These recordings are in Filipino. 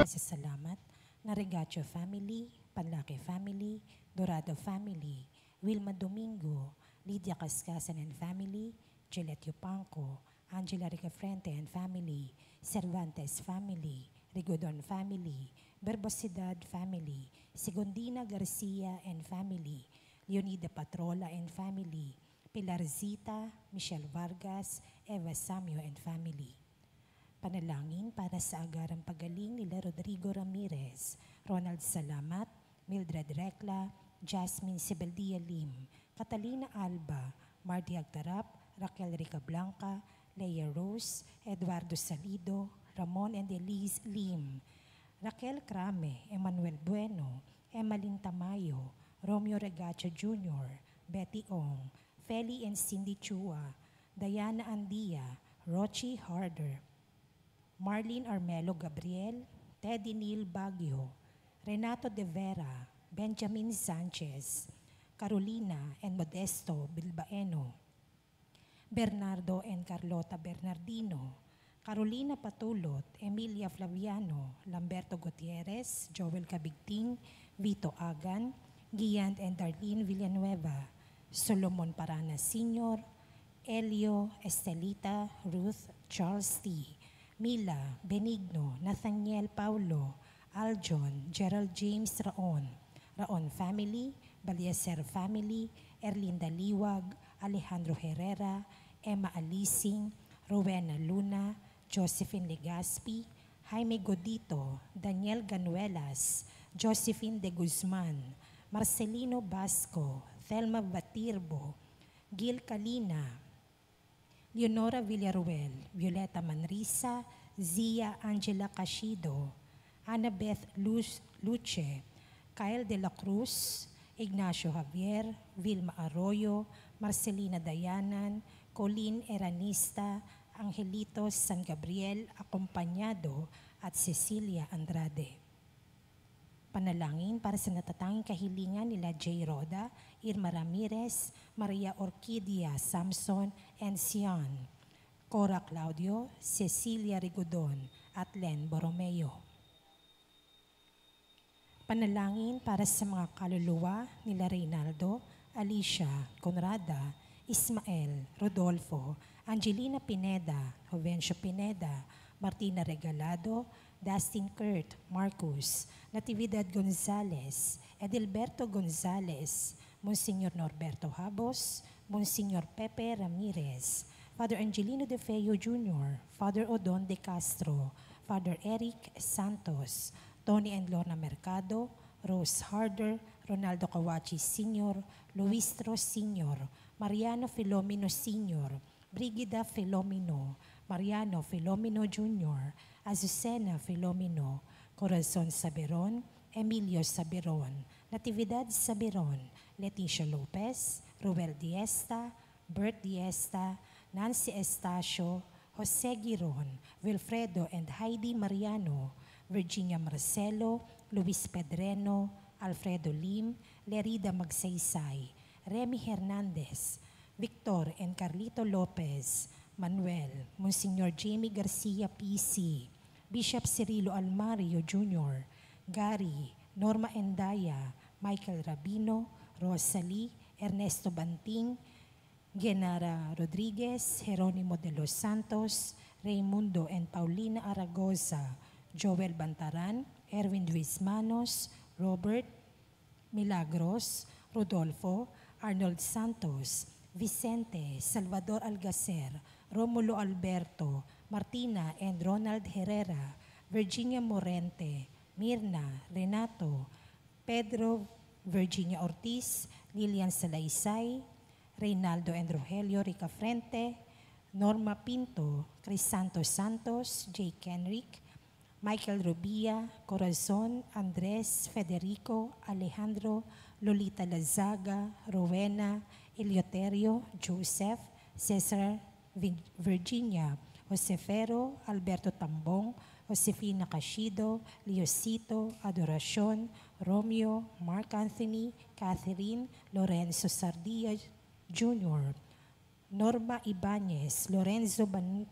pasasalamat, Naregacho family, Panlaki family, Dorado family, Wilma Domingo, Lydia Cascasan and family, Gillette Yupanco, Angela Ricafrente and family, Cervantes family, Rigodon family, Berbosidad family, Segundina Garcia and family, Leonida Patrola and family, Pilar Zita, Michelle Vargas, Eva Samio and family. Panalangin para sa agarang pagaling nila Rodrigo Ramirez, Ronald Salamat, Mildred Recla, Jasmine Sibeldia Lim, Catalina Alba, Marty Agtarap, Raquel Rica Blanca, Leia Rose, Eduardo Salido, Ramon and Elise Lim, Raquel Crame, Emmanuel Bueno, Emmalyn Tamayo, Romeo Regacho Jr., Betty Ong, Feli and Cindy Chua, Diana Andia, Rochi Harder, Marlene Armelo Gabriel, Teddy Neil Baguio, Renato De Vera, Benjamin Sanchez, Carolina and Modesto Bilbaeno, Bernardo and Carlota Bernardino, Carolina Patulot, Emilia Flaviano, Lamberto Gutierrez, Joel Cabigting, Vito Agan, Gian and Darlene Villanueva, Solomon Parana Sr., Elio, Estelita, Ruth, Charles T., Mila, Benigno, Nathaniel Paulo, Aljon, Gerald James Raon, Raon family, Balieser family, Erlinda Liwag, Alejandro Herrera, Emma Alising, Rowena Luna, Josephine Legaspi, Jaime Godito, Daniel Ganuelas, Josephine De Guzman, Marcelino Basco, Thelma Batirbo, Gil Calina, Leonora Villaruel, Violeta Manrisa, Zia Angela Cashido, Annabeth Luce, Kyle De La Cruz, Ignacio Javier, Vilma Arroyo, Marcelina Dayanan, Colleen Eranista, Angelito San Gabriel, Acompañado, at Cecilia Andrade. Panalangin para sa natatanging kahilingan nila J. Roda, Irma Ramirez, Maria Orquídea Samson, and Sian, Cora Claudio, Cecilia Rigodon, at Len Borromeo. Panalangin para sa mga kaluluwa nila Reynaldo, Alicia, Conrada, Ismael, Rodolfo, Angelina Pineda, Jovencio Pineda, Martina Regalado, Dustin Kurt, Marcus, Natividad Gonzales, Edilberto Gonzales, Monsignor Norberto Habos, Monsignor Pepe Ramirez, Father Angelino De Feo Jr., Father Odon De Castro, Father Eric Santos, Tony and Lorna Mercado, Rose Harder, Ronaldo Kawachi Sr., Luis Tros Sr., Mariano Filomeno Sr., Brigida Filomeno, Mariano Filomeno Jr., Azucena Filomeno, Corazon Saberon, Emilio Saberon, Natividad Saberon, Leticia Lopez, Ruel Diesta, Bert Diesta, Nancy Estacio, Jose Giron, Wilfredo and Heidi Mariano, Virginia Marcelo, Luis Pedreno, Alfredo Lim, Lerida Magsaysay, Remy Hernandez, Victor and Carlito Lopez, Manuel, Monsignor Jamie Garcia PC, Bishop Cirilo Almario Jr., Gary, Norma Endaya, Michael Rabino, Rosalie, Ernesto Banting, Genara Rodriguez, Jeronimo de los Santos, Raimundo and Paulina Aragoza, Joel Bantaran, Erwin Luis Manos, Robert Milagros, Rodolfo, Arnold Santos, Vicente, Salvador Algacer, Romulo Alberto, Martina and Ronald Herrera, Virginia Morente, Mirna, Renato, Pedro, Virginia Ortiz, Lilian Salaysay, Reynaldo and Rogelio Ricafrente, Norma Pinto, Crisanto Santos, Jake Henrique, Michael Rubia, Corazon, Andres, Federico, Alejandro, Lolita Lazaga, Rowena, Eleuterio, Joseph, Cesar, Virginia, Josefero, Alberto Tambong, Josefina Cashido, Leosito, Adoracion, Romeo, Mark Anthony, Catherine, Lorenzo Sardia Jr., Norma Ibanez, Lorenzo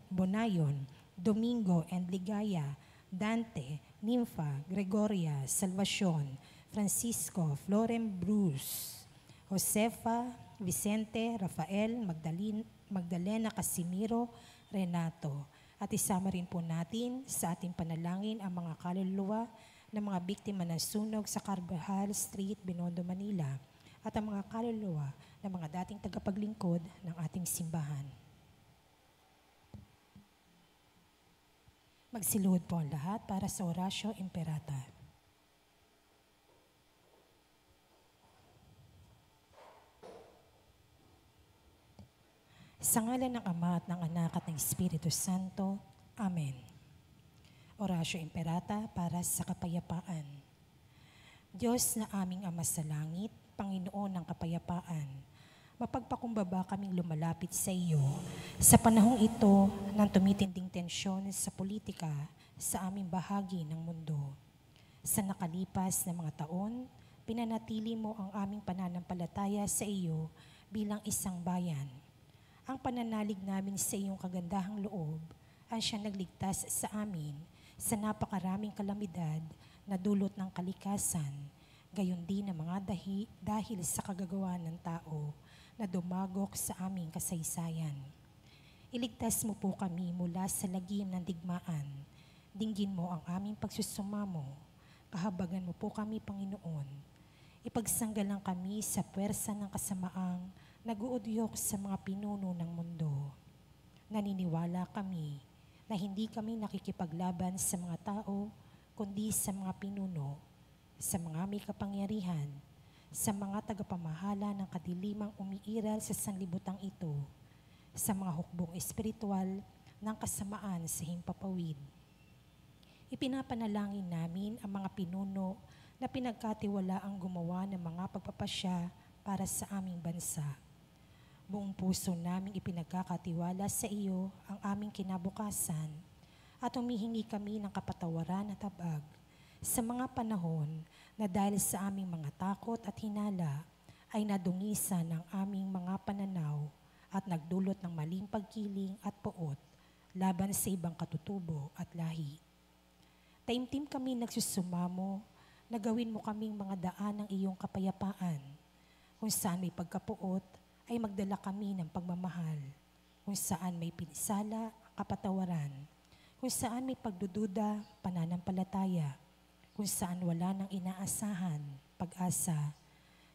Bonayon, Domingo and Ligaya, Dante, Nympha, Gregoria, Salvacion, Francisco, Florem Bruce, Josefa, Vicente, Rafael, Magdalena Casimiro, Renato. At isama rin po natin sa ating panalangin ang mga kaluluwa ng mga biktima ng sunog sa Carvajal Street, Binondo, Manila at ang mga kaluluwa ng mga dating tagapaglingkod ng ating simbahan. Magsiluhod po ang lahat para sa Oratio Imperata. Sa ngalan ng Ama at ng Anak at ng Espiritu Santo. Amen. Oratio Imperata para sa kapayapaan. Diyos na aming Ama sa langit, Panginoon ng kapayapaan, mapagpakumbaba kaming lumalapit sa iyo sa panahong ito ng tumitinding tensyon sa politika sa aming bahagi ng mundo. Sa nakalipas na mga taon, pinanatili mo ang aming pananampalataya sa iyo bilang isang bayan. Ang pananalig namin sa iyong kagandahang loob ang siyang nagligtas sa amin sa napakaraming kalamidad na dulot ng kalikasan, gayon din ang mga dahil sa kagagawa ng tao na dumagok sa aming kasaysayan. Iligtas mo po kami mula sa lagim ng digmaan. Dinggin mo ang aming pagsusumamo. Kahabagan mo po kami, Panginoon. Ipagsanggalang kami sa puwersa ng kasamaang nag-uudyok sa mga pinuno ng mundo. Naniniwala kami na hindi kami nakikipaglaban sa mga tao, kundi sa mga pinuno, sa mga may kapangyarihan, sa mga tagapamahala ng kadilimang umiiral sa sanlibutang ito, sa mga hukbong espiritual ng kasamaan sa himpapawid. Ipinapanalangin namin ang mga pinuno na pinagkatiwala ang gumawa ng mga pagpapasya para sa aming bansa. Buong puso naming ipinagkakatiwala sa iyo ang aming kinabukasan at humihingi kami ng kapatawaran at habag sa mga panahon na dahil sa aming mga takot at hinala ay nadungisan ng aming mga pananaw at nagdulot ng maling pagkiling at puot laban sa ibang katutubo at lahi. Taimtim kami nagsusumamo na gawin mo kaming mga daan ng iyong kapayapaan. Kung saan may pagkapuot, ay magdala kami ng pagmamahal. Kung saan may pinsala, kapatawaran. Kung saan may pagdududa, pananampalataya. Kung saan wala nang inaasahan, pag-asa.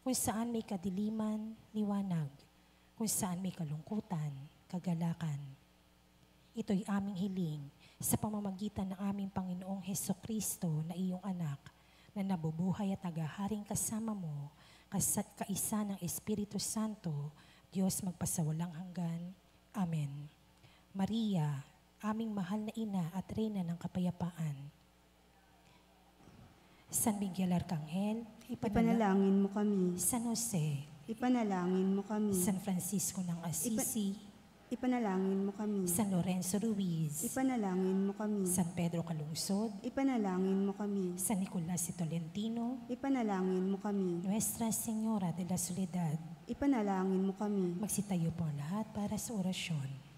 Kung saan may kadiliman, liwanag. Kung saan may kalungkutan, kagalakan. Ito'y aming hiling sa pamamagitan ng aming Panginoong Hesukristo na iyong anak na nabubuhay at naghaharing kasama mo kaisa ng Espiritu Santo, Diyos magpasawalang hanggan. Amen. Maria, aming mahal na ina at reyna ng kapayapaan. San Miguel Arcangel, ipanalangin mo kami. San Jose, Ipanalangin mo kami. San Francisco ng Assisi, Ipanalangin mo kami. San Lorenzo Ruiz, Ipanalangin mo kami. San Pedro Calungsod, Ipanalangin mo kami. San Nicolas de Tolentino, Ipanalangin mo kami. Nuestra Señora de la Soledad. Ipanalangin mo kami. Magsitayo po ang lahat para sa orasyon.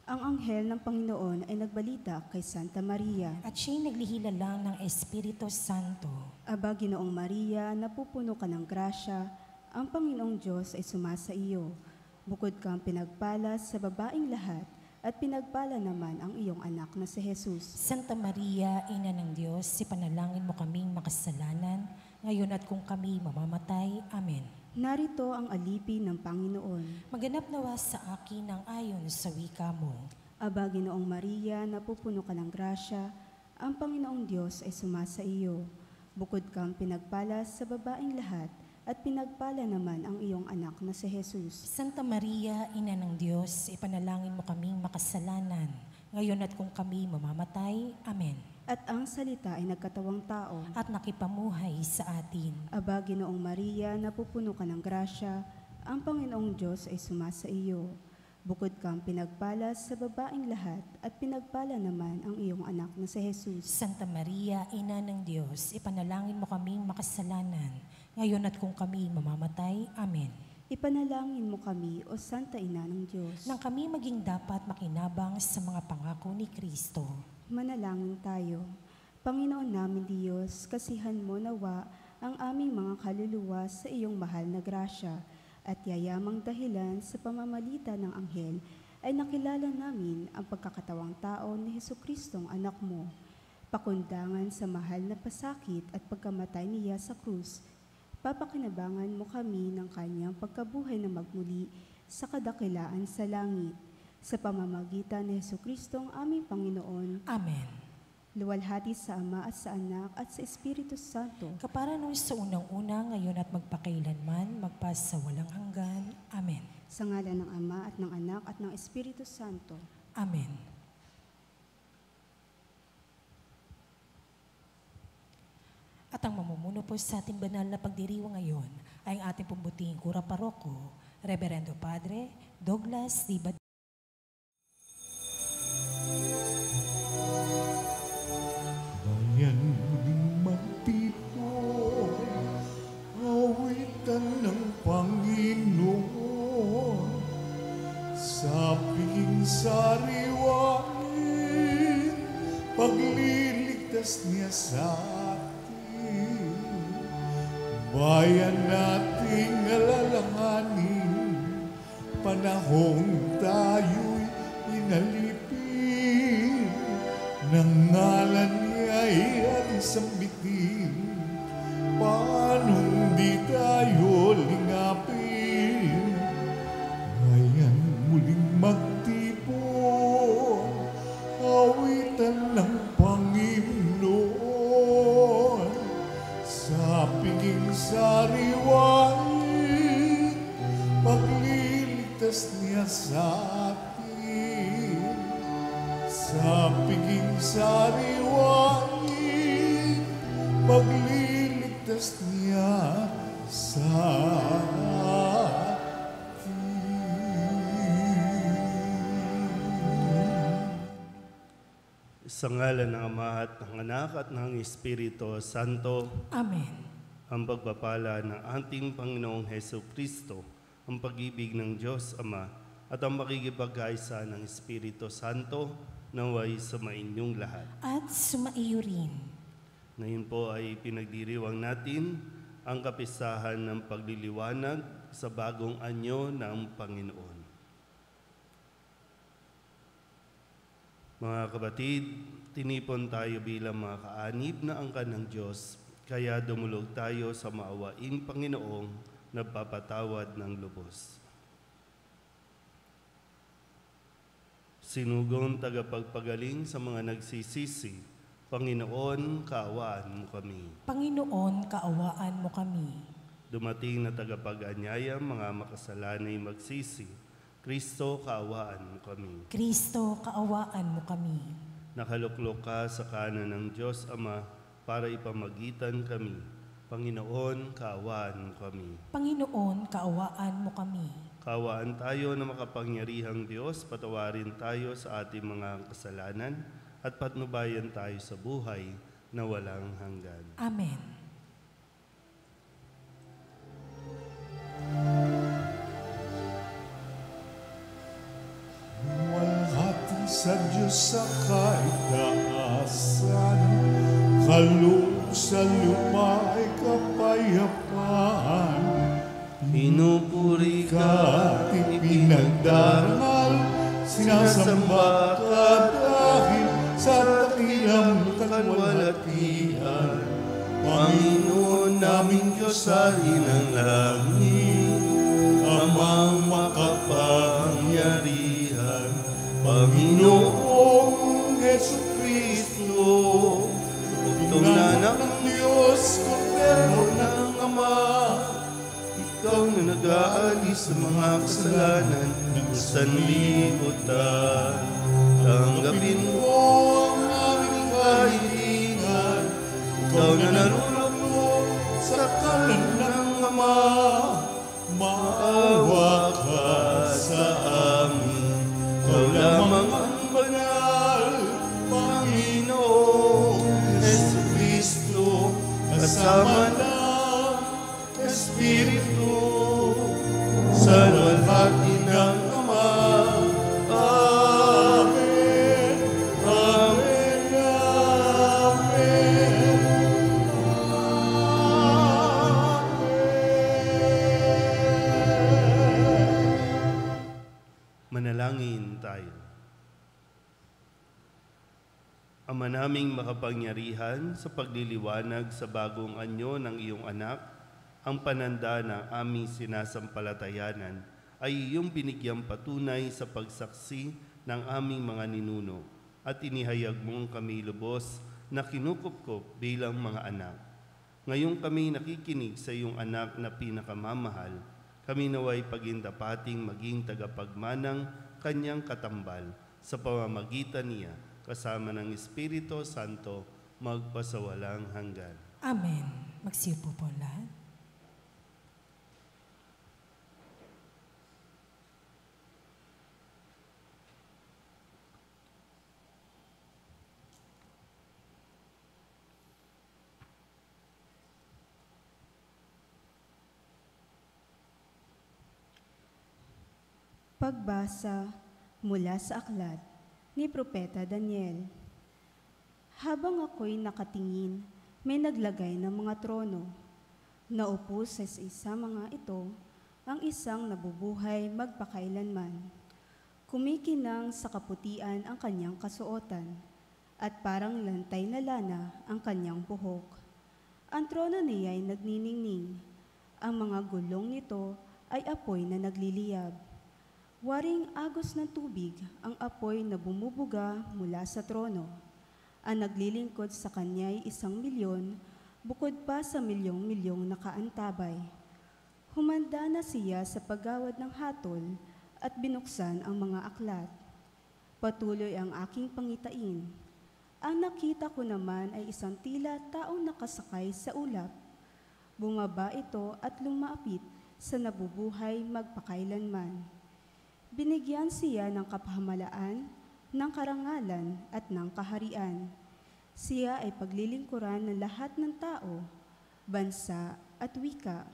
Ang anghel ng Panginoon ay nagbalita kay Santa Maria. At siya'y naglihila lang ng Espiritu Santo. Aba, Ginoong Maria, napupuno ka ng grasya, ang Panginoong Diyos ay sumasa iyo. Bukod kang pinagpala sa babaing lahat, at pinagpala naman ang iyong anak na si Jesus. Santa Maria, Ina ng Diyos, ipanalangin mo kaming makasalanan, ngayon at kung kami mamamatay. Amen. Narito ang alipin ng Panginoon. Maganap nawa sa akin ang ayon sa wika mo. Aba, Ginoong Maria, napupuno ka ng grasya, ang Panginoong Diyos ay sumasa iyo. Bukod kang pinagpala sa babaing lahat, at pinagpala naman ang iyong anak na si Jesus. Santa Maria, Ina ng Diyos, ipanalangin mo kaming makasalanan, ngayon at kung kami mamamatay. Amen. At ang salita ay nagkatawang tao. At nakipamuhay sa atin. Aba, Ginoong Maria, napupuno ka ng grasya, ang Panginoong Diyos ay sumasa iyo. Bukod kang pinagpala sa babaing lahat, at pinagpala naman ang iyong anak na si Jesus. Santa Maria, Ina ng Diyos, ipanalangin mo kaming makasalanan, ngayon at kung kami mamamatay. Amen. Ipanalangin mo kami, O Santa Ina ng Diyos. Nang kami maging dapat makinabang sa mga pangako ni Kristo. Manalangin tayo. Panginoon namin Diyos, kasihan mo nawa ang aming mga kaluluwa sa iyong mahal na grasya at yayamang dahilan sa pamamagitan ng anghel ay nakilala namin ang pagkakatawang tao ni Jesucristong anak mo. Pakundangan sa mahal na pasakit at pagkamatay niya sa krus, papakinabangan mo kami ng kanyang pagkabuhay na magmuli sa kadakilaan sa langit. Sa pamamagitan ni Jesucristong aming Panginoon. Amen. Luwalhati sa Ama at sa Anak at sa Espiritu Santo. Kapara nung sa unang-una, ngayon at magpakailanman, magpas sa walang hanggan. Amen. Sa ngalan ng Ama at ng Anak at ng Espiritu Santo. Amen. At ang mamumuno po sa ating banal na pagdiriwang ngayon ay ang ating pumbuting kura paroko, Reverendo Padre Douglas D. Bayan muling magtipon, awitan ng Panginoon, sa piging sariwain, pagliligtas niya sa atin. Bayan nating alalahanin, panahong tayo'y inalipin, ng ngalan niya'y ating sambitin, paanong di tayo lingapin. Ngayon muling magtipon, awitan ng Panginoon, sa piging sariwain, pagliligtas niya sa atin. Sa piging sariwain, pagliligtas niya sa atin. Sa ngalan ng Ama at ng Anak at ng Espiritu Santo. Amen. Ang pagpapala ng ating Panginoong Jesucristo, ang pag-ibig ng Diyos Ama, at ang makikipagkaisa ng Espiritu Santo, naway sumainyong lahat. At sumaiyo rin. Ngayon po ay pinagdiriwang natin ang kapistahan ng pagliliwanag sa bagong anyo ng Panginoon. Mga kapatid, tinipon tayo bilang mga kaanib na angkan ng Diyos, kaya dumulog tayo sa maawaing Panginoong nagpapatawad ng lubos. Sinugong tagapagpagaling sa mga nagsisisi, Panginoon, kaawaan mo kami. Panginoon, kaawaan mo kami. Dumating na tagapag-anyaya, mga makasalanay magsisi, Kristo, kaawaan mo kami. Kristo, kaawaan mo kami. Nakaluklok ka sa kanan ng Diyos Ama para ipamagitan kami. Panginoon, kaawaan mo kami. Panginoon, kaawaan mo kami. Kaawaan tayo na makapangyarihang Diyos, patawarin tayo sa ating mga kasalanan at patnubayan tayo sa buhay na walang hanggan. Amen. Walhati sa Diyos sa kaitaasan, kaloob sa luma'y kapayapaan. Pinupuri Ka ka, at ipinagdarangal, sinasamba ka dahil sa takilang kalwalatian. Panginoon naming Diyos sa ng langit, Amang makapangyarihan, Panginoong Jesucristo, Tungnanak ng Diyos, Kordero ng Ama, Ikaw na nag-aalis sa mga kasalanan ng sanlibutan. Tanggapin mo ang aming kahilingan, Ikaw na narulog sa kanan ng Ama, maawa ka sa amin. Ikaw lamang ang banal, Panginoong Jesucristo, kasama ng Espiritu, Manalangin tayo. Ama naming makapangyarihan, sa pagliliwanag sa bagong anyo ng iyong anak, ang pananda ng aming sinasampalatayanan ay iyong binigyang patunay sa pagsaksi ng aming mga ninuno at inihayag mong kami lubos na kinukupkop bilang mga anak. Ngayon kami nakikinig sa iyong anak na pinakamamahal, kami naway pagindapating maging tagapagmanang kanyang katambal sa pamamagitan niya kasama ng Espiritu Santo magpasawalang hanggan. Amen. Magsiupo po lahat. Pagbasa mula sa aklat ni Propeta Daniel. Habang ako'y nakatingin, may naglagay ng mga trono. Naupo sa isa mga ito ang isang nabubuhay magpakailanman. Kumikinang sa kaputian ang kanyang kasuotan at parang lantay na lana ang kanyang buhok. Ang trono niya ay nagniningning. Ang mga gulong nito ay apoy na nagliliyab. Waring agos ng tubig ang apoy na bumubuga mula sa trono. Ang naglilingkod sa kanya ay 1,000,000, bukod pa sa milyong-milyong nakaantabay. Humanda na siya sa paggawad ng hatol at binuksan ang mga aklat. Patuloy ang aking pangitain. Ang nakita ko naman ay isang tila taong nakasakay sa ulap. Bumaba ito at lumapit sa nabubuhay magpakailanman. Binigyan siya ng kapahamalaan, ng karangalan at ng kaharian. Siya ay paglilingkuran ng lahat ng tao, bansa at wika.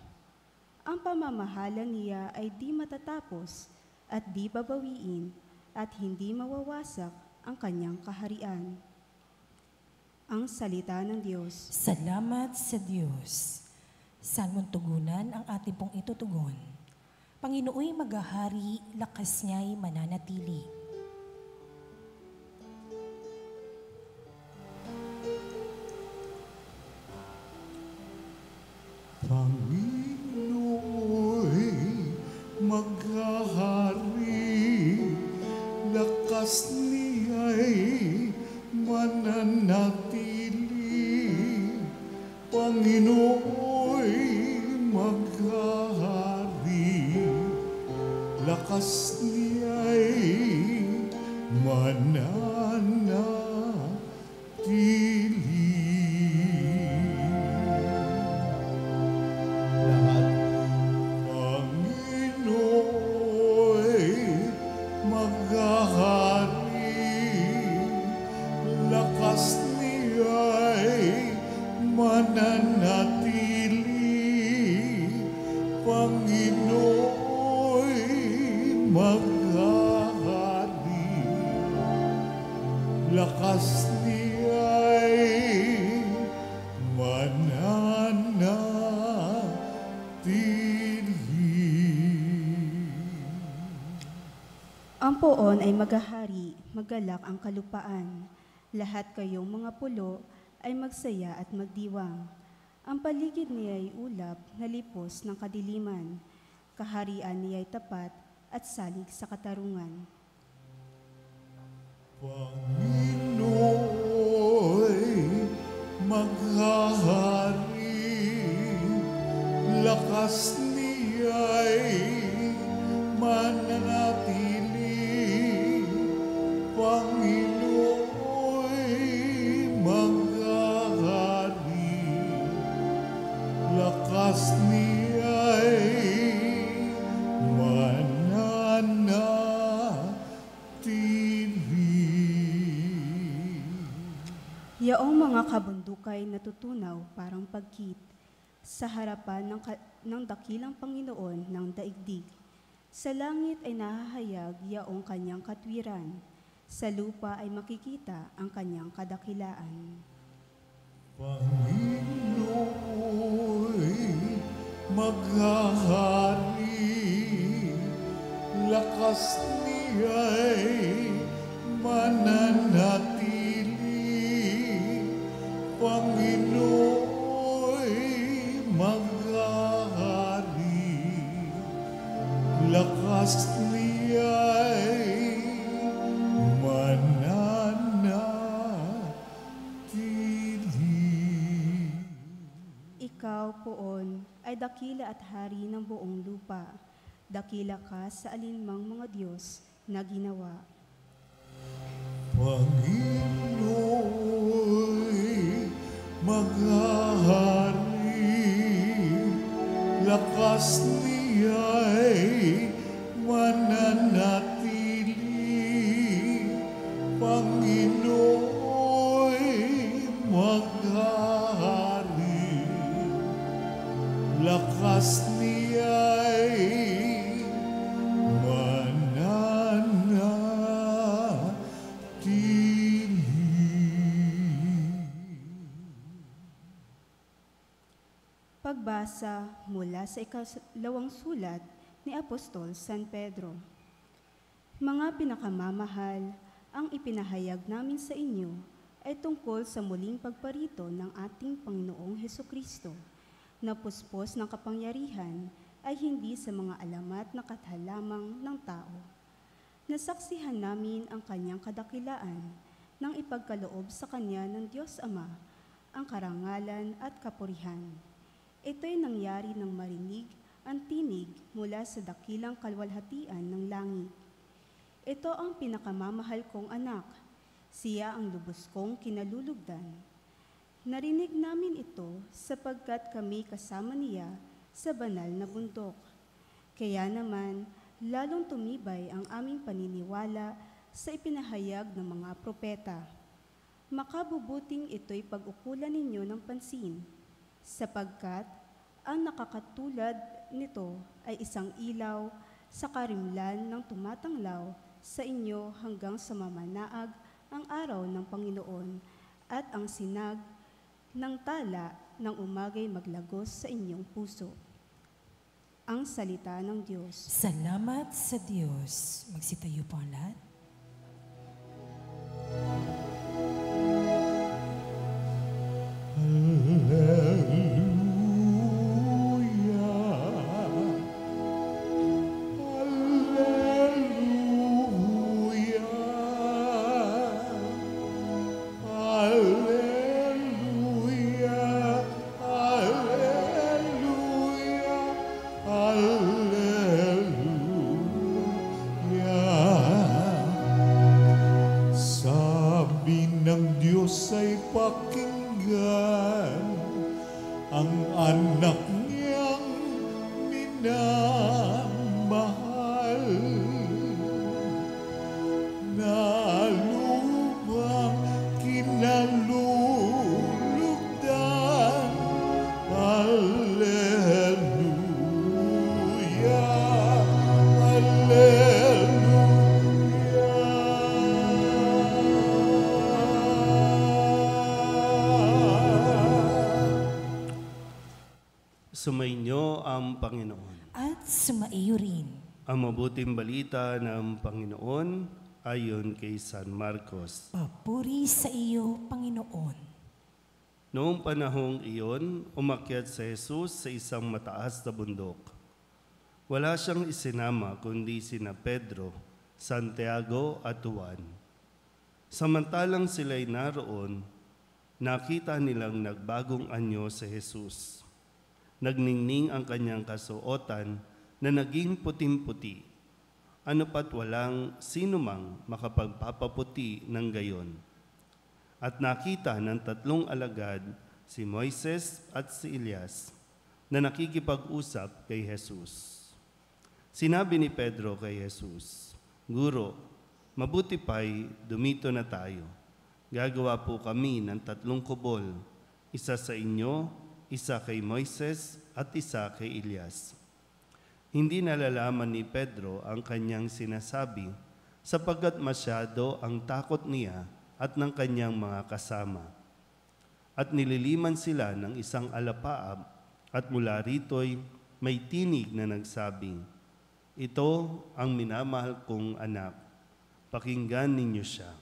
Ang pamamahala niya ay di matatapos at di babawiin at hindi mawawasak ang kanyang kaharian. Ang salita ng Diyos. Salamat sa Diyos. Saan mong tugunan ang ating pong itutugon? Panginooy maghahari, lakas niya'y mananatili. Pangino'y maghahari, lakas niya'y mananatili. Pangino'y maghahari, lakas niya'y mananatili. Pangino'y maghahari, lakas niya'y mananatili. Pangino'y maghahari, lakas niya'y mananatili. Ang poon ay maghahari, magalak ang kalupaan. Lahat kayong mga pulo ay magsaya at magdiwang. Ang paligid niya ay ulap na lipos ng kadiliman. Kaharian niya ay tapat at salig sa katarungan. Pangino'y maghahari, lakas niya'y mananatili. Pangino'y maghahari, lakas niya'y mananatili. Yaong mga kabundukay natutunaw parang pagkit sa harapan ng dakilang Panginoon ng daigdig. Sa langit ay nahahayag yaong kanyang katwiran. Sa lupa ay makikita ang kanyang kadakilaan. Pangino'y maghahari, lakas niya ay mananatili, Panginooy maghahari, lakas niya'y mananatili. Ikaw, Poon, ay dakila at hari ng buong lupa. Dakila ka sa alinmang mga Diyos na ginawa. Pangino'y maghahari, lakas niya'y mananatili, Pangino'y maghahari, lakas niya'y Pagbasa mula sa ikalawang sulat ni Apostol San Pedro. Mga pinakamamahal, ang ipinahayag namin sa inyo ay tungkol sa muling pagparito ng ating Panginoong Hesukristo, na puspos ng kapangyarihan ay hindi sa mga alamat na kathal lamang ng tao. Nasaksihan namin ang kanyang kadakilaan nang ipagkaloob sa kanya ng Diyos Ama ang karangalan at kapurihan. Ito'y nangyari nang marinig ang tinig mula sa dakilang kalwalhatian ng langit. Ito ang pinakamamahal kong anak, siya ang lubos kong kinalulugdan. Narinig namin ito sapagkat kami kasama niya sa banal na bundok. Kaya naman, lalong tumibay ang aming paniniwala sa ipinahayag ng mga propeta. Makabubuting ito'y pag-ukulan ninyo ng pansin, sapagkat ang nakakatulad nito ay isang ilaw sa karimlan ng tumatanglaw sa inyo hanggang sa mamanaag ang araw ng Panginoon at ang sinag ng tala ng umagay maglagos sa inyong puso. Ang salita ng Diyos. Salamat sa Diyos. Magsitayo po ang lahat. Sabi ng Diyos ay pakinggan ang anak niyang minamahal, na lubhang kinalulugdan. Alleluia, Sumainyo ang Panginoon. At sumaiyo rin. Ang mabuting balita ng Panginoon ayon kay San Marcos. Papuri sa iyo, Panginoon. Noong panahong iyon, umakyat si Jesus sa isang mataas na bundok. Wala siyang isinama kundi sina Pedro, Santiago at Juan. Samantalang sila'y naroon, nakita nilang nagbagong anyo si Jesus. Nagningning ang kanyang kasuotan na naging puting-puti. Ano pat walang sinumang makapagpapaputi ng gayon. At nakita ng tatlong alagad, si Moises at si Elias, na nakikipag-usap kay Jesus. Sinabi ni Pedro kay Jesus, "Guro, mabuti pa'y dumito na tayo. Gagawa po kami ng 3 kubol, isa sa inyo, isa kay Moises at isa kay Elias." Hindi nalalaman ni Pedro ang kanyang sinasabi sapagkat masyado ang takot niya at ng kanyang mga kasama. At nililiman sila ng isang alapaap at mula rito'y may tinig na nagsabing, Ito ang minamahal kong anak. Pakinggan ninyo siya.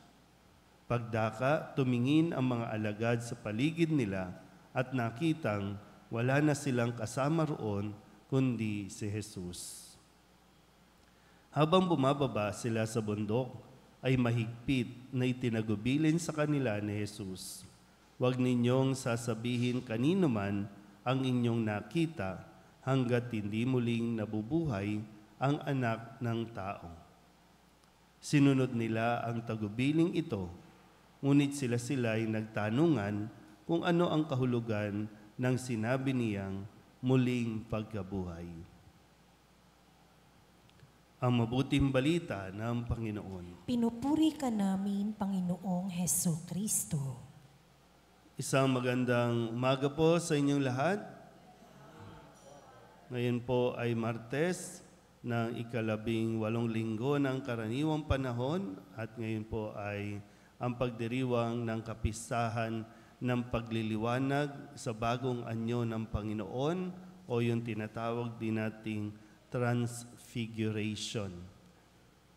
Pagdaka, tumingin ang mga alagad sa paligid nila at nakitang wala na silang kasama roon kundi si Jesus. Habang bumababa sila sa bundok, ay mahigpit na itinagubilin sa kanila ni Jesus. Huwag ninyong sasabihin kanino man ang inyong nakita hanggat hindi muling nabubuhay ang anak ng tao. Sinunod nila ang tagubiling ito, ngunit sila ay nagtanungan kung ano ang kahulugan ng sinabi niyang muling pagkabuhay. Ang mabuting balita ng Panginoon. Pinupuri ka namin, Panginoong Heso Kristo. Isang magandang umaga po sa inyong lahat. Ngayon po ay Martes ng 18 linggo ng karaniwang panahon at ngayon po ay ang pagdiriwang ng kapistahan ng pagliliwanag sa bagong anyo ng Panginoon o yung tinatawag din nating Transfiguration.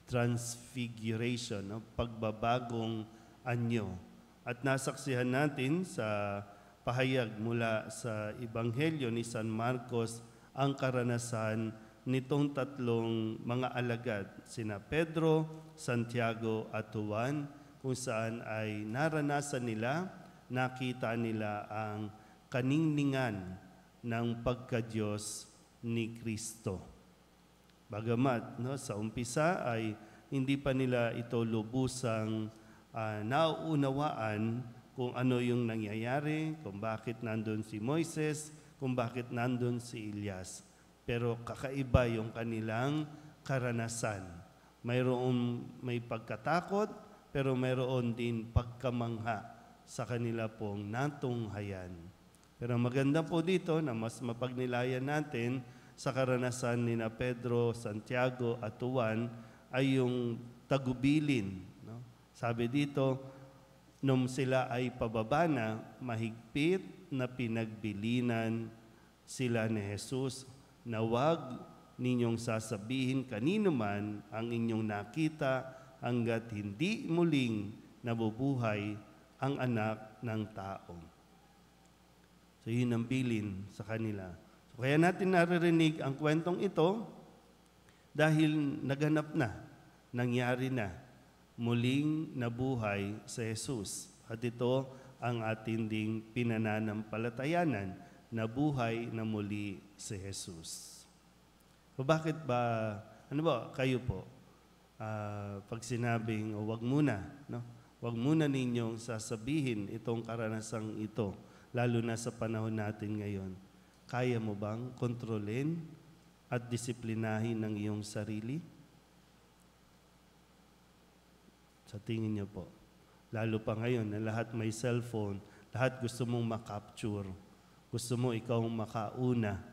Transfiguration, no? Pagbabagong anyo. At nasaksihan natin sa pahayag mula sa Ebanghelyo ni San Marcos ang karanasan nitong tatlong mga alagad, sina Pedro, Santiago at Juan, kung saan ay naranasan nila, nakita nila ang kaningningan ng pagka-Diyos ni Kristo. Bagamat sa umpisa ay hindi pa nila ito lubusang nauunawaan kung ano yung nangyayari, kung bakit nandun si Moises, kung bakit nandun si Elias. Pero kakaiba yung kanilang karanasan. May pagkatakot, pero mayroon din pagkamangha sa kanila pong natunghayan. Pero maganda po dito na mas mapagnilayan natin sa karanasan ni na Pedro, Santiago at Juan ay yung tagubilin. No? Sabi dito, nung sila ay pababa na, mahigpit na pinagbilinan sila ni Jesus na huwag ninyong sasabihin kanino man ang inyong nakita hanggat hindi muling nabubuhay ang anak ng tao. So yun ang bilin sa kanila. So, kaya natin naririnig ang kwentong ito dahil naganap na, nangyari na, muling nabuhay sa Jesus. At ito ang ating ding pinananampalatayanan, nabuhay na muli si Jesus. So bakit ba, kayo po, pag sinabing, wag muna, no? Wag muna ninyong sasabihin itong karanasang ito, lalo na sa panahon natin ngayon. Kaya mo bang kontrolin at disiplinahin ang iyong sarili? Sa tingin niyo po, lalo pa ngayon na lahat may cellphone, lahat gusto mong makapture, gusto mo ikaw makauna.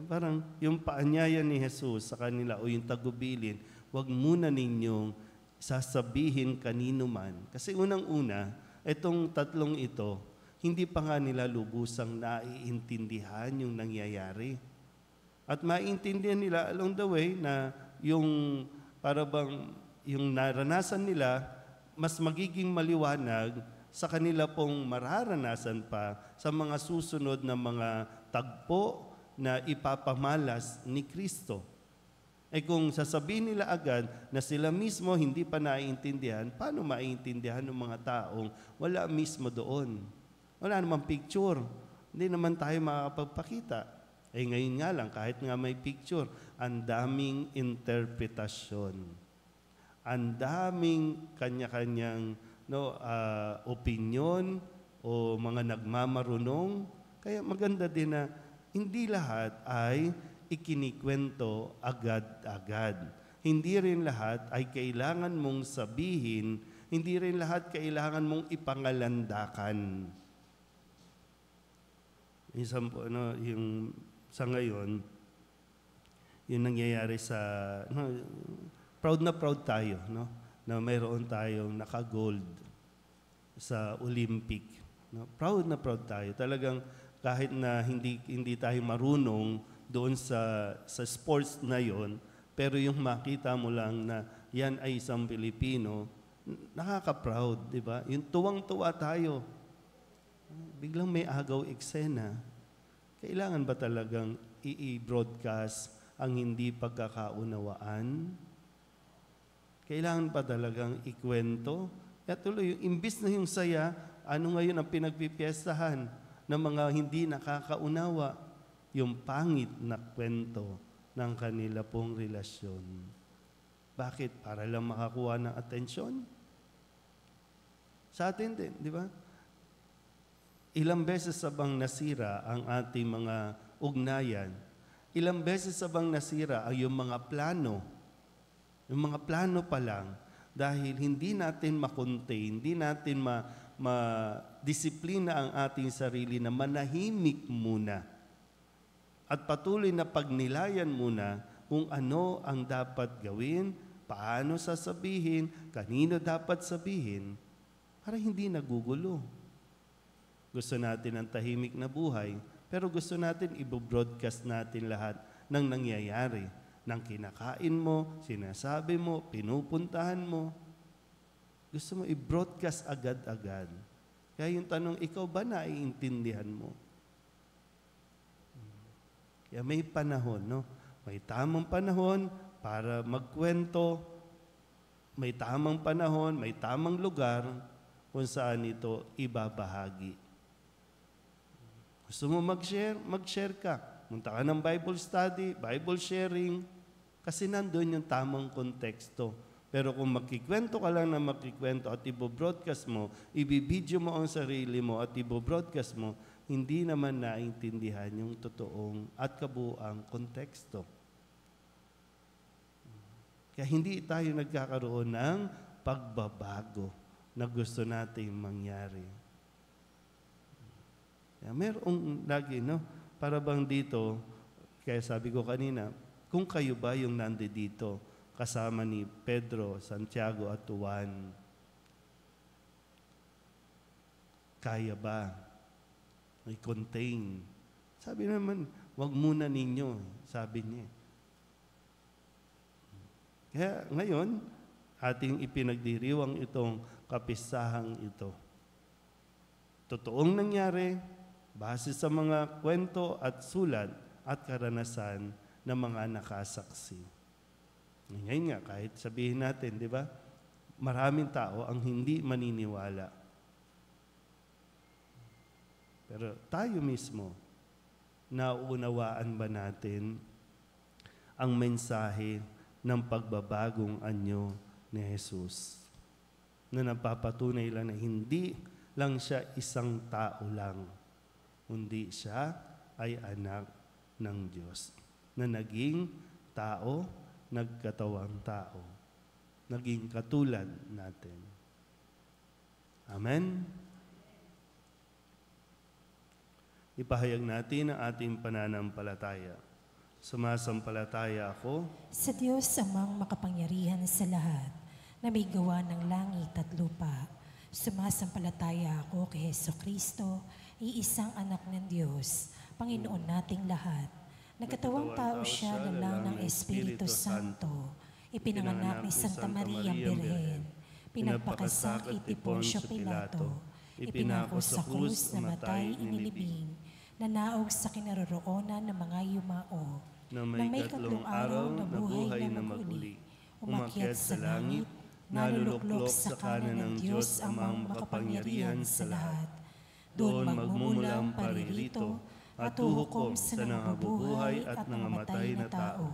Parang yung paanyaya ni Jesus sa kanila o yung tagubilin, wag muna ninyong sasabihin kanino man. Kasi unang-una, itong tatlong ito, hindi pa nga nila lubusang naiintindihan yung nangyayari. At maiintindihan nila along the way na yung parabang yung naranasan nila, mas magiging maliwanag sa kanila pong mararanasan pa sa mga susunod na mga tagpo na ipapamalas ni Kristo. Kung sasabihin nila agad na sila mismo hindi pa naiintindihan, paano maiintindihan ng mga taong wala mismo doon? Wala namang picture. Hindi naman tayo makakapagpakita. Ngayon nga lang, kahit nga may picture, ang daming interpretasyon. Ang daming kanya-kanyang opinion o mga nagmamarunong. Kaya maganda din na hindi lahat ay ikinikwento agad-agad. Hindi rin lahat ay kailangan mong sabihin, hindi rin lahat kailangan mong ipangalandakan. Isang po, yung sa ngayon, yung nangyayari sa, proud na proud tayo, na mayroon tayong naka-gold sa Olympic. Proud na proud tayo. Talagang kahit na hindi tayo marunong doon sa sports na yon, pero yung makita mo lang na yan ay isang Pilipino, nakaka-proud, di ba? Yung tuwang-tuwa tayo. Biglang may agaw eksena. Kailangan ba talagang i-broadcast ang hindi pagkakaunawaan? Kailangan pa talagang ikwento? Kaya tuloy, imbis na yung saya, ano ngayon ang pinagpipiestahan ng mga hindi nakakaunawa? Yung pangit na kwento ng kanila pong relasyon. Bakit? Para lang makakuha ng atensyon? Sa atin din, di ba? Ilang beses sa bang nasira ang ating mga ugnayan? Ilang beses sa bang nasira ang yung mga plano? Yung mga plano pa lang, dahil hindi natin makontain, hindi natin ma-disiplina ang ating sarili na manahimik muna. At patuloy na pagnilayan muna kung ano ang dapat gawin, paano sasabihin, kanino dapat sabihin, para hindi nagugulo. Gusto natin ang tahimik na buhay, pero gusto natin i-broadcast natin lahat ng nangyayari, ng kinakain mo, sinasabi mo, pinupuntahan mo. Gusto mo i-broadcast agad-agad. Kaya yung tanong, ikaw ba naiintindihan mo? Kaya may panahon, no? May tamang panahon para magkwento, may tamang panahon, may tamang lugar kung saan ito ibabahagi. Gusto mo mag-share? Mag-share ka. Munta ka ng Bible study, Bible sharing, kasi nandun yung tamang konteksto. Pero kung magkikwento ka lang na magkikwento at ibobroadcast mo, ibibidyo mo ang sarili mo at ibobroadcast mo, hindi naman naintindihan yung totoong at kabuuang konteksto. Kaya hindi tayo nagkakaroon ng pagbabago na gusto nating mangyari. Kaya merong lagi, no? Para bang dito, kaya sabi ko kanina, kung kayo ba yung nandito kasama ni Pedro, Santiago at Juan, kaya ba? May contain. Sabi naman, wag muna ninyo, sabi niya. Kaya ngayon, ating ipinagdiriwang itong kapisahang ito. Totoong nangyari, base sa mga kwento at sulat at karanasan ng mga nakasaksi. Ngayon nga, kahit sabihin natin, di ba, maraming tao ang hindi maniniwala. Pero tayo mismo, nauunawaan ba natin ang mensahe ng pagbabagong anyo ni Jesus? Na napapatunay lang na hindi lang siya isang tao lang, kundi siya ay anak ng Diyos na naging tao, nagkatawang tao, naging katulad natin. Amen? Ipahayag natin ang ating pananampalataya. Sumasampalataya ako Sa Diyos amang makapangyarihan sa lahat, na may gawa ng langit at lupa. Sumasampalataya ako kay Hesukristo, iisang anak ng Diyos, Panginoon nating lahat. Nagkatawang tao siya na lang ng Espiritu Santo, ipinanganak ni Santa Maria Birhen, pinagpakasak iti Poncio Pilato, ipinako sa krus, namatay, inilibing, nanaog sa kinaroroonan ng mga yumao, na may katlong araw na buhay na maguli, umakyat sa langit, naluluklok sa kanan ng Diyos amang makapangyarihan sa lahat. Doon magmumula ang paririto at tuhukom sa nangabubuhay at nangamatay na tao.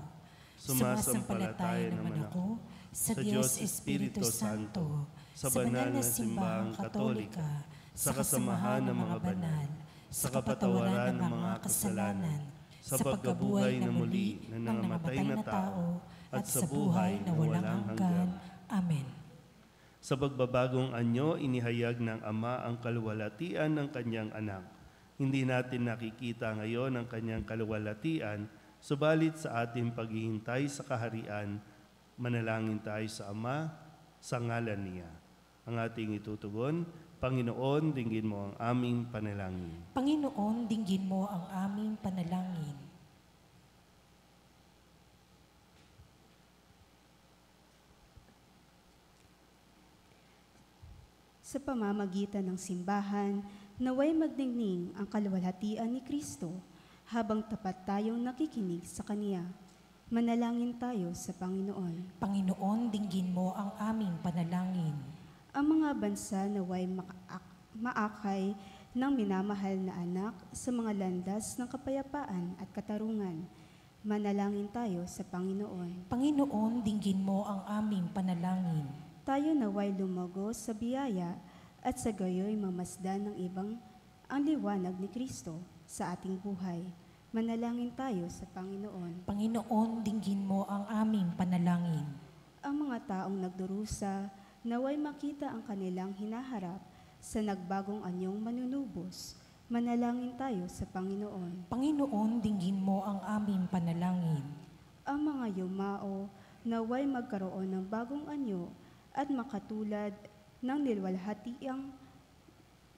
Sumasampalataya naman ako sa Diyos Espiritu Santo, sa banal na simbahang katolika, sa kasamahan ng mga banal, sa kapatawaran ng mga kasalanan, sa pagkabuhay na muli ng nangamatay na tao, at sa buhay na walang hanggan. Amen. Sa pagbabagong anyo, inihayag ng Ama ang kaluwalhatian ng kanyang anak. Hindi natin nakikita ngayon ang kanyang kaluwalhatian, subalit sa ating paghihintay sa kaharian, manalangin tayo sa Ama, sa ngalan niya. Ang ating itutugon, Panginoon, dinggin mo ang aming panalangin. Panginoon, dinggin mo ang aming panalangin. Sa pamamagitan ng simbahan, naway magdingning ang kaluwalhatian ni Kristo habang tapat tayong nakikinig sa Kanya. Manalangin tayo sa Panginoon. Panginoon, dinggin mo ang aming panalangin. Ang mga bansa naway maakay ng minamahal na anak sa mga landas ng kapayapaan at katarungan. Manalangin tayo sa Panginoon. Panginoon, dinggin mo ang aming panalangin. Tayo naway lumago sa biyaya at sa gayoy mamasdan ng ibang ang liwanag ni Kristo sa ating buhay. Manalangin tayo sa Panginoon. Panginoon, dinggin mo ang aming panalangin. Ang mga taong nagdurusa, naway makita ang kanilang hinaharap sa nagbagong anyong manunubos. Manalangin tayo sa Panginoon. Panginoon, dinggin mo ang aming panalangin. Ang mga yumao, naway magkaroon ng bagong anyo at makatulad ng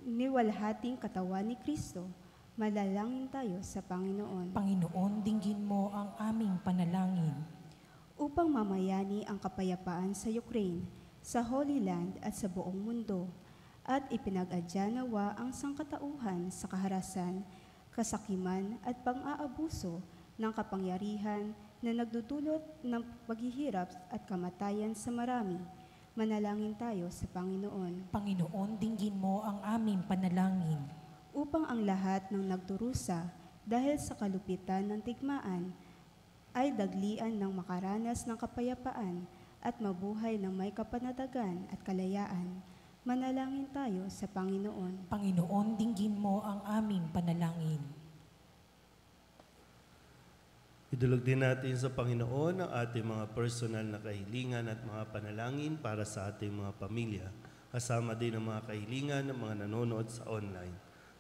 niwalhating katawan ni Kristo. Manalangin tayo sa Panginoon. Panginoon, dinggin mo ang aming panalangin. Upang mamayani ang kapayapaan sa Ukraine, sa Holy Land at sa buong mundo, at ipinag-adya nawa ang sangkatauhan sa kaharasan, kasakiman at pang-aabuso ng kapangyarihan na nagdudulot ng paghihirap at kamatayan sa marami. Manalangin tayo sa Panginoon. Panginoon, dinggin mo ang aming panalangin. Upang ang lahat ng nagdurusa dahil sa kalupitan ng tigmaan ay daglian ng makaranas ng kapayapaan at mabuhay ng may kapanatagan at kalayaan. Manalangin tayo sa Panginoon. Panginoon, dinggin mo ang aming panalangin. Idulog din natin sa Panginoon ang ating mga personal na kahilingan at mga panalangin para sa ating mga pamilya. Kasama din ang mga kahilingan ng mga nanonood sa online.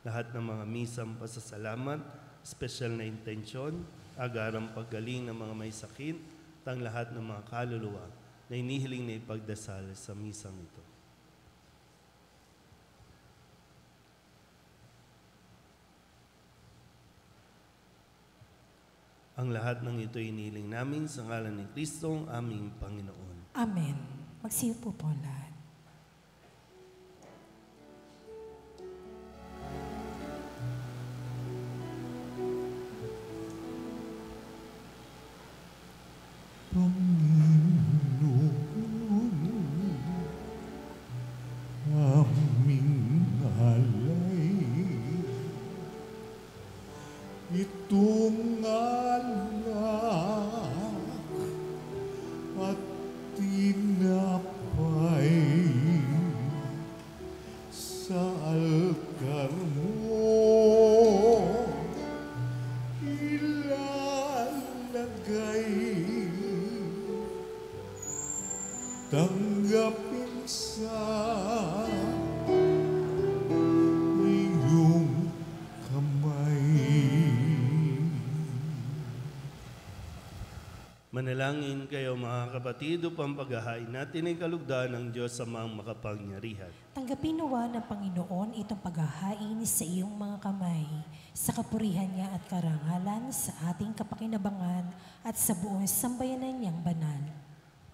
Lahat ng mga misang pasasalamat, special na intensyon, agarang paggaling ng mga may sakit, at ang lahat ng mga kaluluwa na inihiling na ipagdasal sa misang ito. Ang lahat ng ito inihiling namin sa ngalan ni Kristo, ang aming Panginoon. Amen. Magsiupo po lahat. Aming alay, itong alak at tinapay sa altar mo ilalagay. Tanggapin sa iyong kamay. Manalangin kayo mga kapatid upang paghahain natin ay kalugdan ng Diyos sa mga makapangyarihan. Tanggapin nawa ng Panginoon itong paghahain sa iyong mga kamay, sa kapurihan niya at karangalan, sa ating kapakinabangan at sa buong sambayanan niyang banal.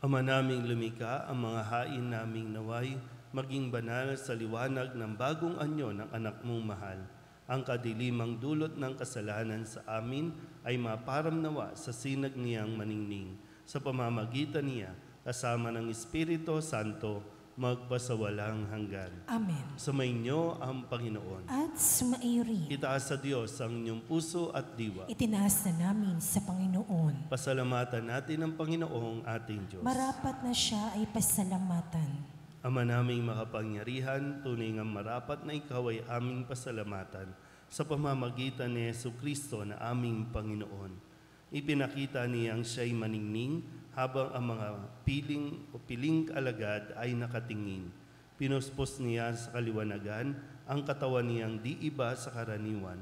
Ama naming lumikha, ang mga hain naming naway, maging banal sa liwanag ng bagong anyo ng anak mong mahal. Ang kadilimang dulot ng kasalanan sa amin ay maparam nawa sa sinag niyang maningning. Sa pamamagitan niya, kasama ng Espiritu Santo, magpasawalang hanggan. Amen. Sumainyo ang Panginoon. At sumairi, Itaas sa Diyos ang inyong puso at diwa. itinaas na namin sa Panginoon. Pasalamatan natin ang Panginoong ating Diyos. Marapat na siya ay pasalamatan. Ama naming makapangyarihan, tunay nga marapat na ikaw ay aming pasalamatan sa pamamagitan ni Jesucristo na aming Panginoon. Ipinakita niyang siya'y maningning habang ang mga piling alagad ay nakatingin. Pinuspos niya sa kaliwanagan ang katawan niyang di iba sa karaniwan.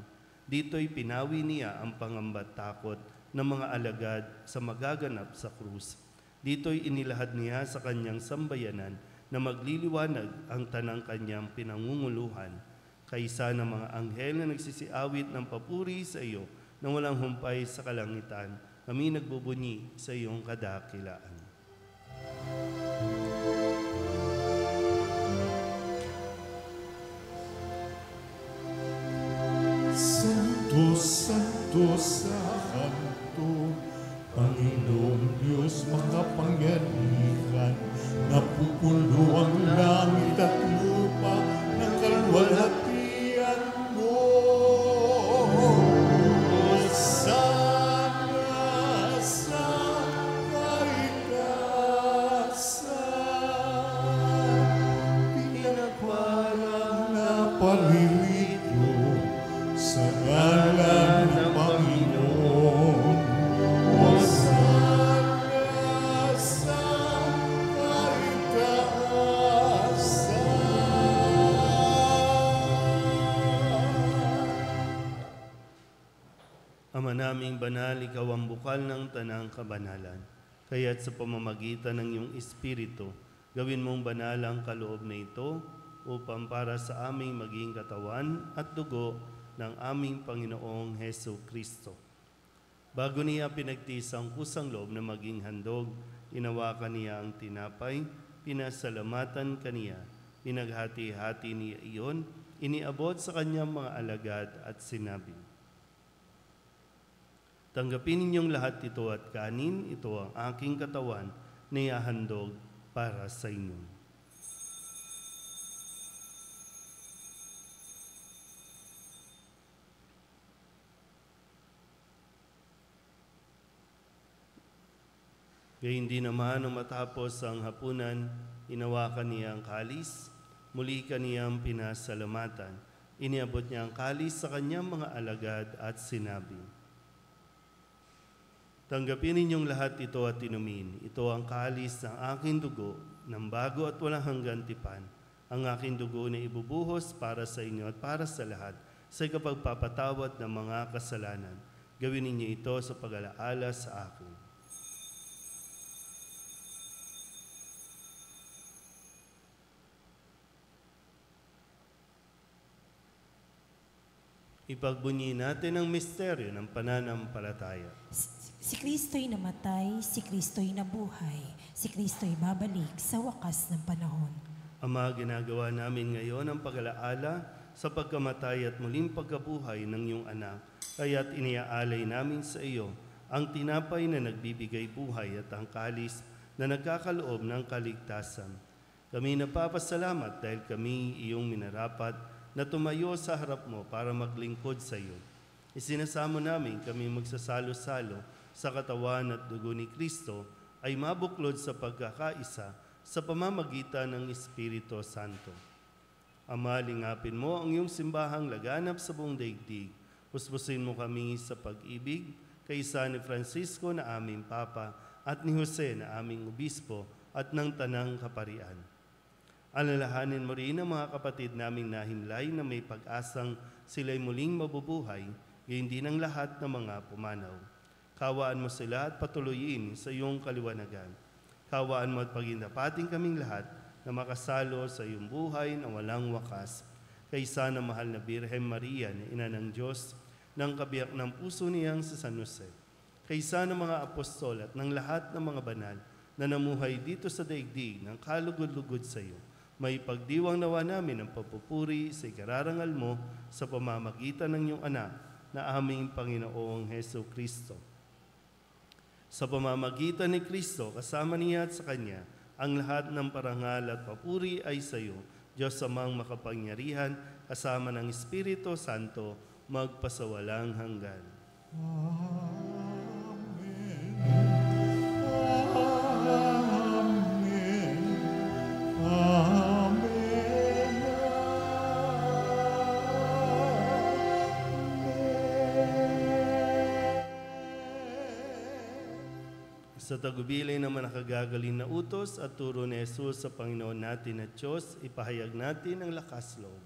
Dito'y pinawi niya ang pangamba't takot ng mga alagad sa magaganap sa krus. Dito'y inilahad niya sa kanyang sambayanan na magliliwanag ang tanang kanyang pinangunguluhan. Kaisa ng mga anghel na nagsisiawit ng papuri sa iyo na walang humpay sa kalangitan, kami nagbubunyi sa iyong kadakilaan. Mapuno ang langit at lupa ng kalwalhatian mo. Hosana sa kaitaasan, pinagpalang na paririto sa ngalan ng Panginoon. Hosana sa Ama naming banal, ikaw ang bukal ng tanang kabanalan. Kaya't sa pamamagitan ng iyong Espiritu, gawin mong banal ang kaloob na ito upang para sa aming maging katawan at dugo ng aming Panginoong Hesu Kristo. Bago niya pinagtiis ang kusang loob na maging handog, inawakan niya ang tinapay, pinasalamatan kaniya, pinaghati-hati niya iyon, iniabot sa kanyang mga alagad at sinabi, "Tanggapin ninyong lahat ito at kanin, ito ang aking katawan na ihahandog para sa inyo." Gayun din naman nang matapos ang hapunan, inawakan niya ang kalis, muli kaniyang pinasalamatan. Iniabot niya ang kalis sa kanyang mga alagad at sinabi, "Tanggapin ninyong lahat ito at inumin. Ito ang kalis ng aking dugo, ng bago at walang hanggang tipan. Ang aking dugo na ibubuhos para sa inyo at para sa lahat sa ikapagpapatawad ng mga kasalanan. Gawin ninyo ito sa pag-alaala sa akin." Ipagbunyi natin ang misteryo ng pananampalataya. Si Kristo'y namatay, si Kristo'y nabuhay, si Kristo'y babalik sa wakas ng panahon. Ama, ginagawa namin ngayon ang pag-alaala sa pagkamatay at muling pagkabuhay ng iyong anak, kaya't iniaalay namin sa iyo ang tinapay na nagbibigay buhay at ang kalis na nagkakaloob ng kaligtasan. Kami napapasalamat dahil kami iyong minarapat na tumayo sa harap mo para maglingkod sa iyo. Isinasamo namin kami magsasalo-salo sa katawan at dugo ni Kristo ay mabuklod sa pagkakaisa sa pamamagitan ng Espiritu Santo. Ama, lingapin mo ang iyong simbahang laganap sa buong daigdig. Puspusin mo kami sa pag-ibig kaysa ni Francisco na aming Papa at ni Jose na aming Obispo at ng Tanang Kaparian. Alalahanin mo rin ang mga kapatid naming nahimlay na may pag-asang sila'y muling mabubuhay, gayon din ang lahat ng mga pumanaw. Kawaan mo sila at patuloyin sa iyong kaliwanagan. Kawaan mo at pagindapating kaming lahat na makasalo sa iyong buhay na walang wakas. Kaysa ng mahal na Birhen Maria na Ina ng Diyos, ng kabiyak ng puso niyang si San Jose. Kaysa ng mga apostol at ng lahat ng mga banal na namuhay dito sa daigdig ng kalugod-lugod sa iyo. May pagdiwang nawa namin ang papupuri sa ikararangal mo sa pamamagitan ng iyong anak na aming Panginoong Hesu Kristo. Sa pamamagitan ni Kristo, kasama niya at sa Kanya, ang lahat ng parangal at papuri ay sa iyo, Diyos amang makapangyarihan, kasama ng Espiritu Santo, magpasawalang hanggan. Sa tagubilay naman nakagagaling na utos at turo ni Jesus sa Panginoon natin at Diyos, ipahayag natin ang lakas loob.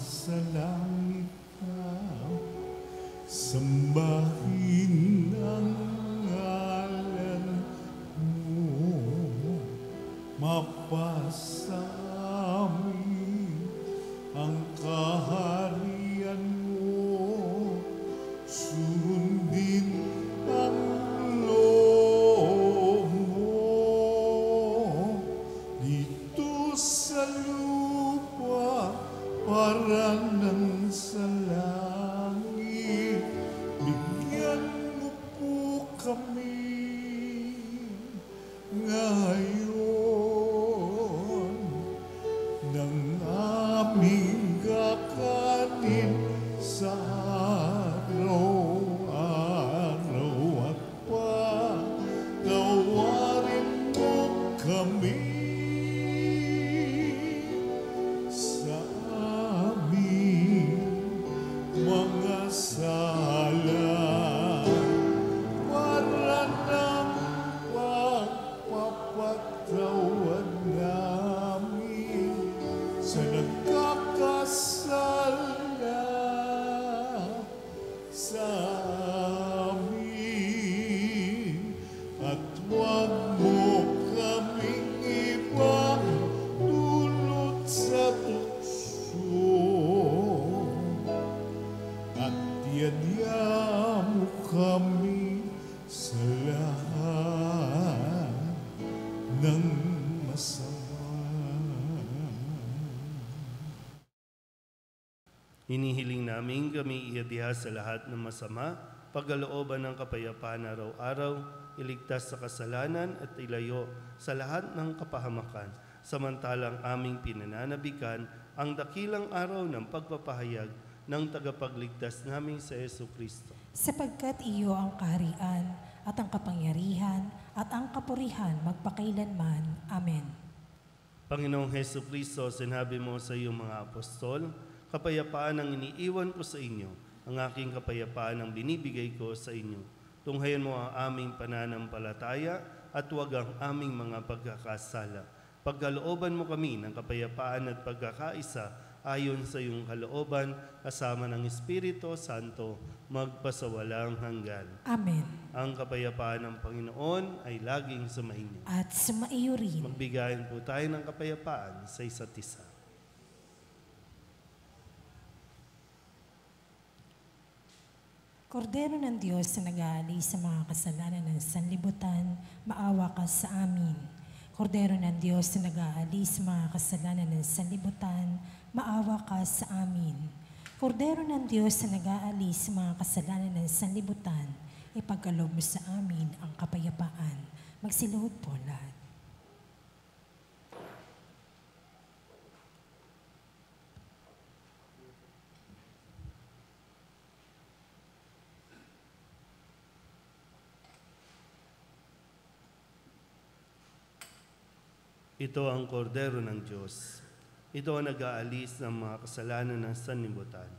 Sumasalangit ka, sambahin ang ngalan mo, mapasa amin ang kaharian mo, sundin ang loob mo dito Kaparanan sa langit, bigyan mo po kami ngayon ng aming kakanin sa araw-araw at patawarin mo kami sa aming mga sala para ng pagpapatawad namin sa nagkakasala sa amin at huwag mo kaming ibang dulot sa tukso at yadya mo kami sa lahat ng masama. Hinihiling namin kami iadya sa lahat ng masama, pagkalooban ng kapayapaan araw-araw, iligtas sa kasalanan at ilayo sa lahat ng kapahamakan, samantalang aming pinananabikan ang dakilang araw ng pagpapahayag ng tagapagligtas namin sa Jesucristo. Sapagkat iyo ang kaharian at ang kapangyarihan at ang kapurihan magpakailanman. Amen. Panginoong Jesucristo, sinabi mo sa iyong mga apostol, kapayapaan ang iniiwan ko sa inyo, ang aking kapayapaan ang binibigay ko sa inyo. Tunghayan mo ang aming pananampalataya at huwag ang aming mga pagkakasala. Pagkalooban mo kami ng kapayapaan at pagkakaisa ayon sa iyong kalooban, kasama ng Espiritu Santo, magpasawalang hanggan. Amen. Ang kapayapaan ng Panginoon ay laging sumainyo. At sumaiyo rin. Magbigayan po tayo ng kapayapaan sa isa't isa. Kordero ng Diyos na nag-aalis sa mga kasalanan ng sanlibutan, maawa ka sa amin. Kordero ng Diyos na nag-aalis sa mga kasalanan ng sanlibutan, maawa ka sa amin. Kordero ng Diyos na nag-aalis sa mga kasalanan ng sanlibutan, ipagkaloob mo sa amin ang kapayapaan. Magsiluhod po lahat. Ito ang kordero ng Diyos. Ito ang nag-aalis ng mga kasalanan ng sanlibutan.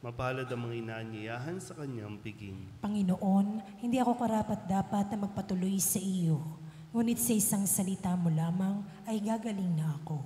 Mapalad ang mga inaanyayahan sa kanyang piging. Panginoon, hindi ako karapat-dapat na magpatuloy sa iyo, ngunit sa isang salita mo lamang ay gagaling na ako.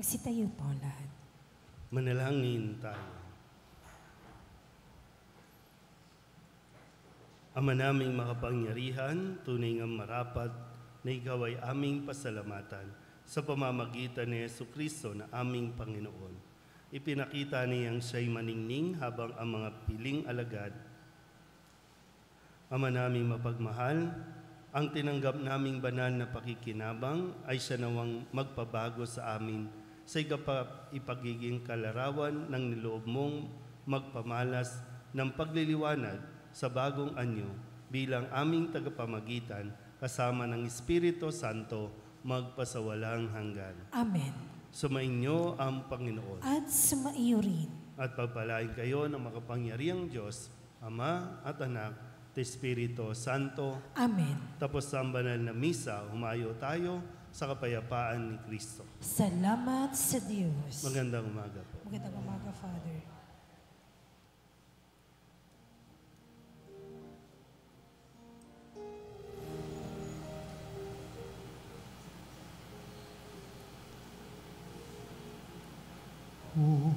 Magsitayo po lahat. Manalangin tayo. Ama naming makapangyarihan, tunay nga marapat na ikaw ay aming pasalamatan sa pamamagitan ni Jesucristo na aming Panginoon. Ipinakita niyang siya'y maningning habang ang mga piling alagad. Ama naming mapagmahal, ang tinanggap naming banal na pakikinabang ay siya nawang magpabago sa amin sa ipagiging kalarawan ng niloob mong magpamalas ng pagliliwanag sa bagong anyo bilang aming tagapamagitan kasama ng Espiritu Santo magpasawalang hanggan. Amen. Sumainyo ang Panginoon. At sumaiyo rin. At pagpalain kayo ng makapangyarihang Diyos, Ama at Anak, at Espiritu Santo. Amen. Tapos sa banal na misa, humayo tayo sa kapayapaan ni Kristo. Salamat sa Diyos. Magandang umaga po. Magandang umaga, Father. O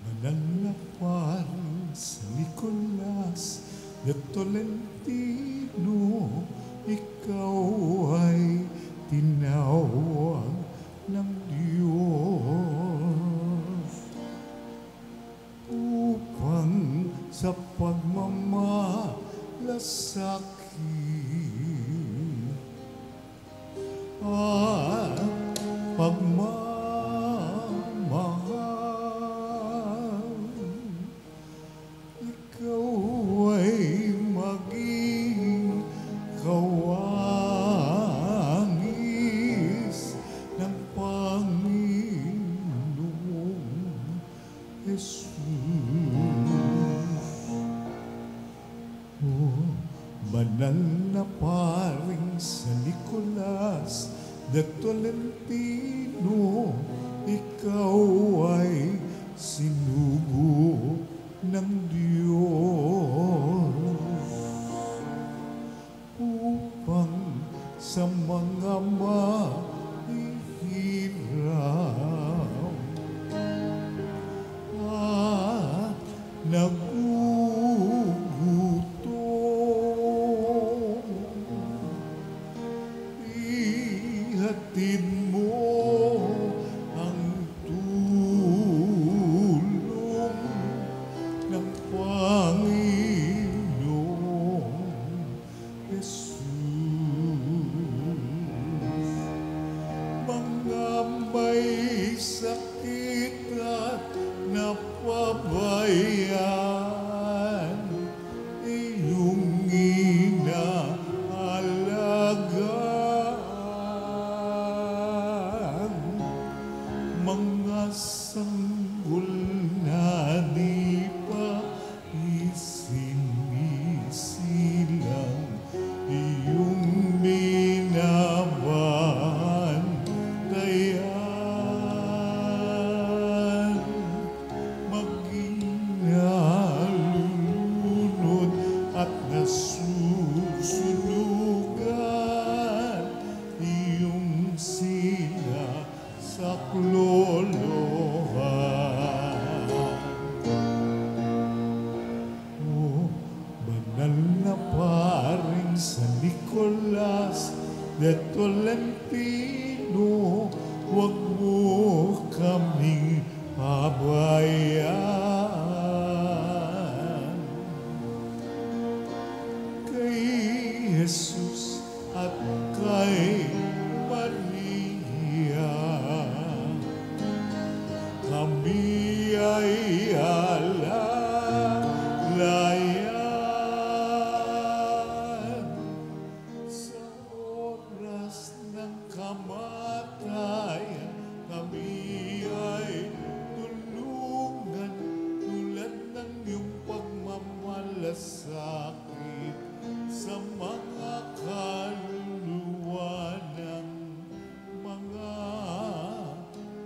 banal na parang sa Nicolas de Tolentino, ikaw ay tinawag ng Diyos upang sa pagmamalasakit at pagmamahal ikaw ay maging kawangis ng Panginoong Jesus. O banal na paring sa Nicolas de Tolentino, ikaw ay sinugo ng Diyos upang sa mga mahihirap at nagugutom, ihatid mo ang tulong ng Panginoong Jesus. Mga may sakit at napabayaan, iyong inaalagaan. Mga sanggol na di pa isinisilang, iyong binabantayan. Maging nalulunod at nasusunugan, iyong sila sa klolohan. O banal na paring sa Nicolas de Tolentino, huwag mo kaming pabayaan. Kay Jesus at kay Maria, kami ay alalayan. Sa oras ng kamatayan, kami ay tulungan tulad ng iyong pagmamalasakit sa mga kaluluwa ng mga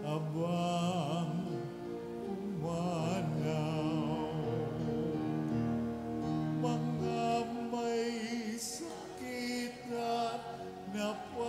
abang pumanaw. Mga may sakit at napabayaan,